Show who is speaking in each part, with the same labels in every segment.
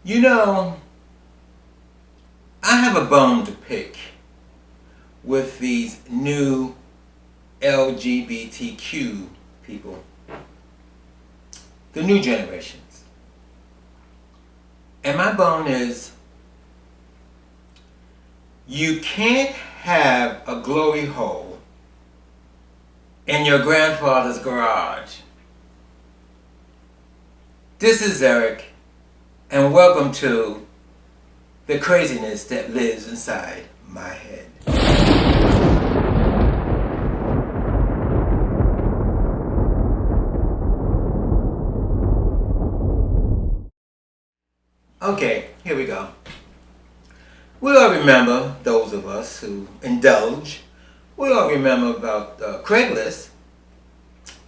Speaker 1: You know, I have a bone to pick with these new LGBTQ people, the new generations. And my bone is, you can't have a glory hole in your grandfather's garage. This is Eric, and welcome to the craziness that lives inside my head. Okay, here we go. We all remember, those of us who indulge, we all remember about Craigslist.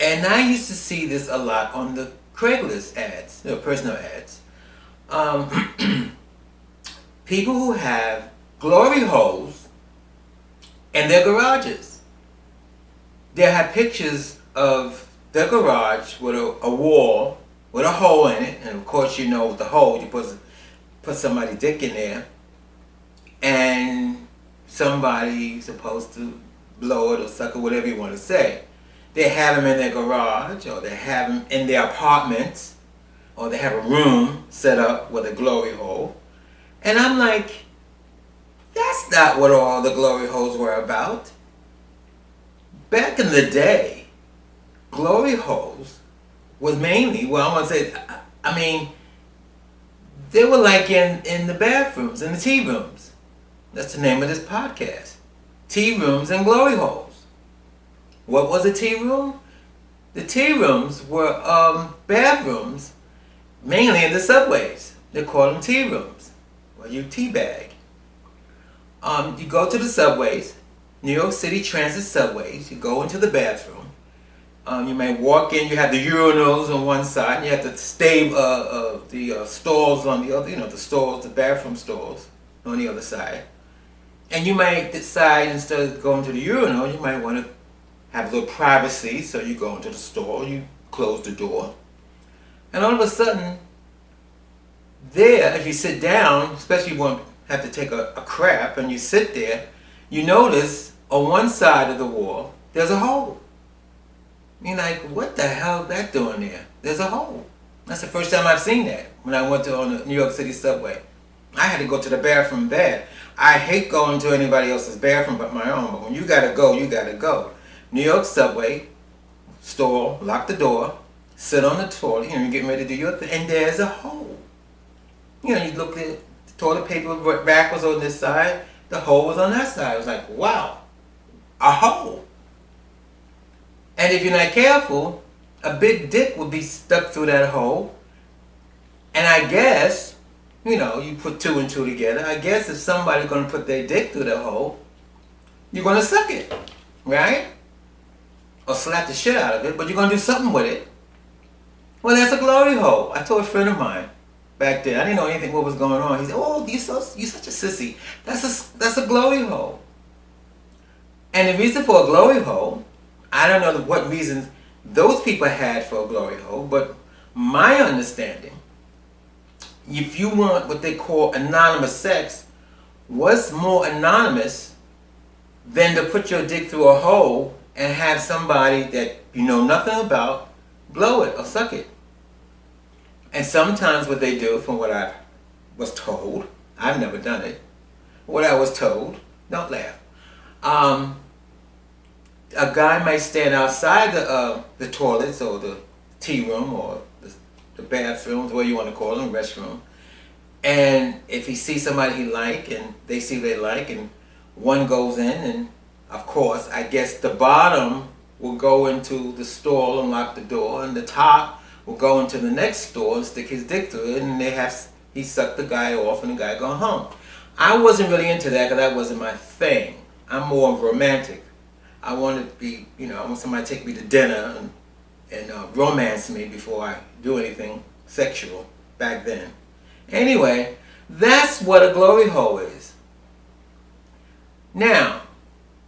Speaker 1: And I used to see this a lot on the Craigslist ads, personal ads. People who have glory holes in their garages. They have pictures of their garage with a wall with a hole in it, and of course you know with the hole you put somebody's dick in there, and somebody's supposed to blow it or suck it, whatever you want to say. They have them in their garage, or they have them in their apartments, or they have a room set up with a glory hole. And I'm like, that's not what all the glory holes were about. Back in the day, glory holes was mainly, well, I'm going to say, they were like in the bathrooms, in the tea rooms. That's the name of this podcast. Tea rooms and glory holes. What was a tea room? The tea rooms were bathrooms, mainly in the subways. They called them tea rooms. Well, you teabag. You go to the subways, New York City Transit subways. You go into the bathroom. You may walk in. You have the urinals on one side, and you have the stalls on the other. You know, the stalls, the bathroom stalls on the other side. And you might decide, instead of going to the urinal, you might want to have a little privacy. So you go into the stall, you close the door, and all of a sudden, there, if you sit down, especially if you want have to take a crap, and you sit there, you notice on one side of the wall there's a hole. You're like, what the hell is that doing there? There's a hole. That's the first time I've seen that when I went on the New York City subway. I had to go to the bathroom bad. I hate going to anybody else's bathroom but my own, but when you gotta go, you gotta go. New York subway, stall, lock the door, sit on the toilet, you're getting ready to do your thing, and there's a hole. You look at the toilet paper rack was on this side, the hole was on that side. I was like, wow, a hole. And if you're not careful, a big dick will be stuck through that hole. And I guess, you put two and two together. I guess if somebody's going to put their dick through the hole, you're going to suck it, right? Or slap the shit out of it, but you're going to do something with it. Well, that's a glory hole. I told a friend of mine back then, I didn't know anything what was going on. He said, oh, you're such a sissy. That's a glory hole. And the reason for a glory hole, I don't know what reasons those people had for a glory hole, but my understanding, if you want what they call anonymous sex, what's more anonymous than to put your dick through a hole and have somebody that you know nothing about blow it or suck it? And sometimes what they do, from what I was told, I've never done it, what I was told, don't laugh, a guy might stand outside the toilets or the tea room or the bathrooms, whatever you want to call them, restroom, and if he sees somebody he like and they see they like, and one goes in, and of course I guess the bottom will go into the stall and lock the door, and the top will go into the next stall and stick his dick through it, and he sucked the guy off and the guy go home. I wasn't really into that because that wasn't my thing. I'm more of a romantic. I want to be, I want somebody to take me to dinner and romance me before I do anything sexual back then. Anyway, that's what a glory hole is. Now,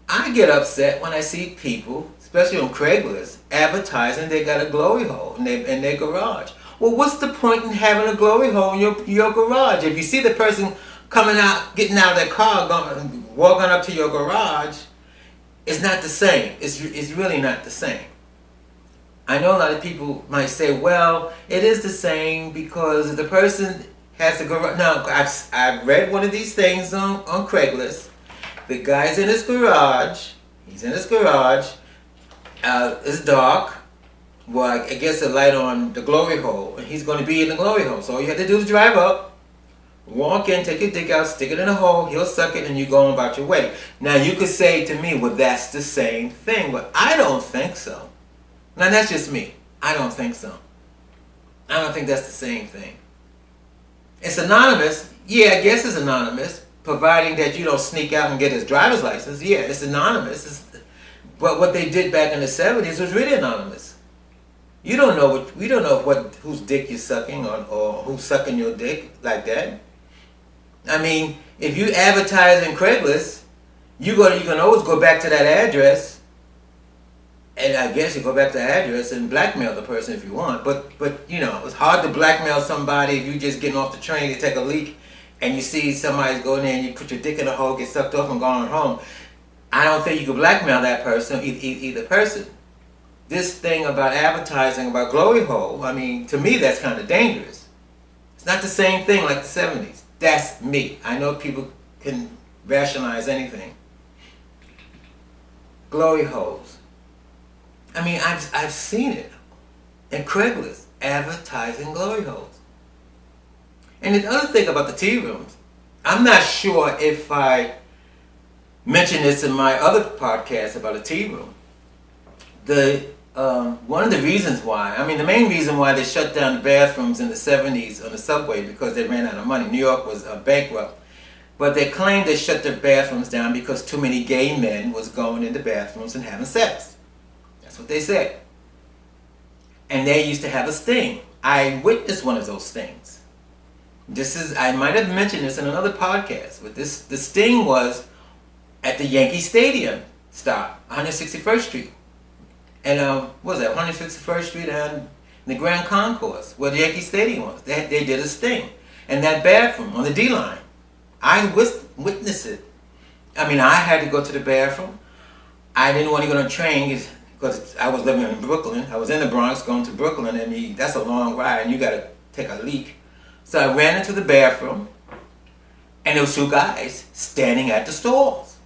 Speaker 1: I get upset when I see people, especially on Craigslist, advertising they got a glory hole in their garage. Well, what's the point in having a glory hole in your garage? If you see the person coming out, getting out of their car, walking up to your garage, it's not the same. It's really not the same. I know a lot of people might say, well, it is the same because the person has to go. Now, I've read one of these things on Craigslist. The guy's in his garage. He's in his garage. It's dark. Well, I guess a light on the glory hole. And he's going to be in the glory hole. So all you have to do is drive up, walk in, take your dick out, stick it in a hole. He'll suck it and you go on about your way. Now, you could say to me, well, that's the same thing. But I don't think so. Now, that's just me. I don't think so. I don't think that's the same thing. It's anonymous. Yeah, I guess it's anonymous, providing that you don't sneak out and get his driver's license. Yeah, it's anonymous. But what they did back in the 70s was really anonymous. You don't know we don't know whose dick you're sucking or who's sucking your dick like that. I mean, if you advertise in Craigslist, you can always go back to that address. And I guess you go back to the address and blackmail the person if you want. But you know, it's hard to blackmail somebody if you just getting off the train to take a leak and you see somebody's going there and you put your dick in a hole, get sucked off and going home. I don't think you can blackmail that person, either person. This thing about advertising about glory hole, I mean, to me that's kind of dangerous. It's not the same thing like the 70s. That's me. I know people can rationalize anything. Glory holes. I mean, I've seen it in Craigslist, advertising glory holes. And the other thing about the tea rooms, I'm not sure if I mentioned this in my other podcast about a tea room. One of the reasons why, I mean, the main reason why they shut down the bathrooms in the 70s on the subway because they ran out of money. New York was bankrupt. But they claimed they shut their bathrooms down because too many gay men was going into bathrooms and having sex. That's what they said. And they used to have a sting. I witnessed one of those stings. I might have mentioned this in another podcast, but the sting was at the Yankee Stadium stop, 161st Street. And what was that, 161st Street and the Grand Concourse, where the Yankee Stadium was. They did a sting. And that bathroom on the D line. I witnessed it. I mean, I had to go to the bathroom. I didn't want to go on a train because I was living in Brooklyn. I was in the Bronx going to Brooklyn, and that's a long ride, and you got to take a leak. So I ran into the bathroom, and there was two guys standing at the stalls.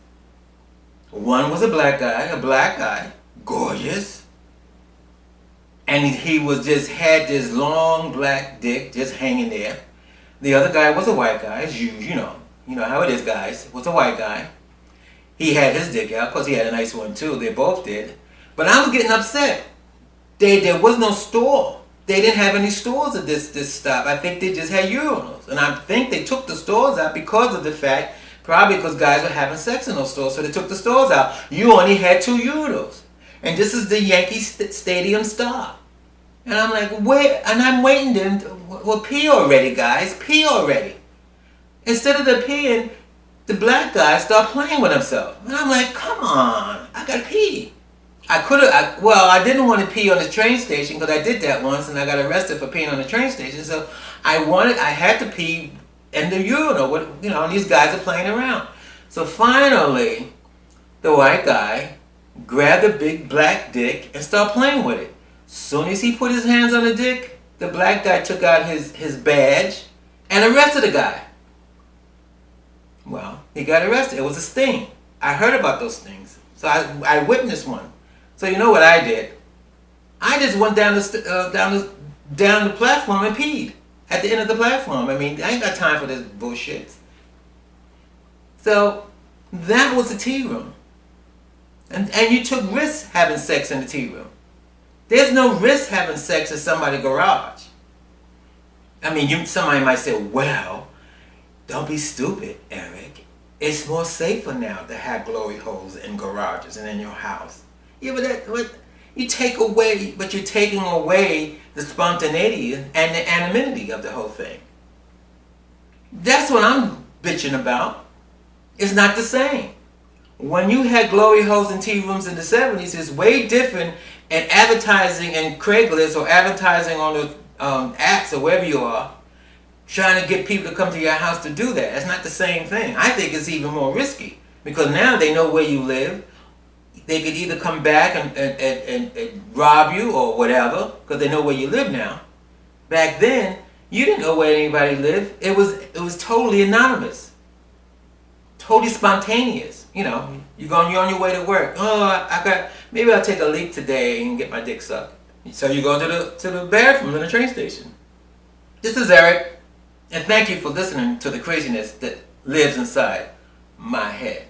Speaker 1: One was a black guy, gorgeous, and he had this long black dick just hanging there. The other guy was a white guy, as you know how it is, guys. Was a white guy. He had his dick out, because he had a nice one too. They both did. But I was getting upset. There was no store. They didn't have any stores at this stop. I think they just had urinals. And I think they took the stores out because of the fact, probably because guys were having sex in those stores, so they took the stores out. You only had 2 urinals. And this is the Yankee Stadium stop. And I'm like, where? And I'm waiting well, pee already, guys. Pee already. Instead of the peeing, the black guy started playing with himself. And I'm like, come on. I got to pee. I didn't want to pee on the train station because I did that once and I got arrested for peeing on the train station. So I had to pee in the urinal. And these guys are playing around. So finally, the white guy grabbed a big black dick and started playing with it. Soon as he put his hands on the dick, the black guy took out his badge and arrested the guy. Well, he got arrested. It was a sting. I heard about those stings. So I witnessed one. So you know what I did? I just went down the platform and peed at the end of the platform. I mean, I ain't got time for this bullshit. So that was the tea room. And you took risks having sex in the tea room. There's no risk having sex in somebody's garage. I mean, somebody might say, well, don't be stupid, Eric. It's more safer now to have glory holes in garages and in your house. Yeah, but you're taking away the spontaneity and the anonymity of the whole thing. That's what I'm bitching about. It's not the same. When you had glory holes in tea rooms in the 70s, it's way different, and advertising in Craigslist or advertising on apps or wherever you are, trying to get people to come to your house to do that. That's not the same thing. I think it's even more risky because now they know where you live. They could either come back and rob you or whatever because they know where you live now. Back then, you didn't know where anybody lived. It was totally anonymous, totally spontaneous. You know, you're on your way to work. Oh, maybe I'll take a leak today and get my dick sucked. So you go to the bathroom in the train station. This is Eric, and thank you for listening to the craziness that lives inside my head.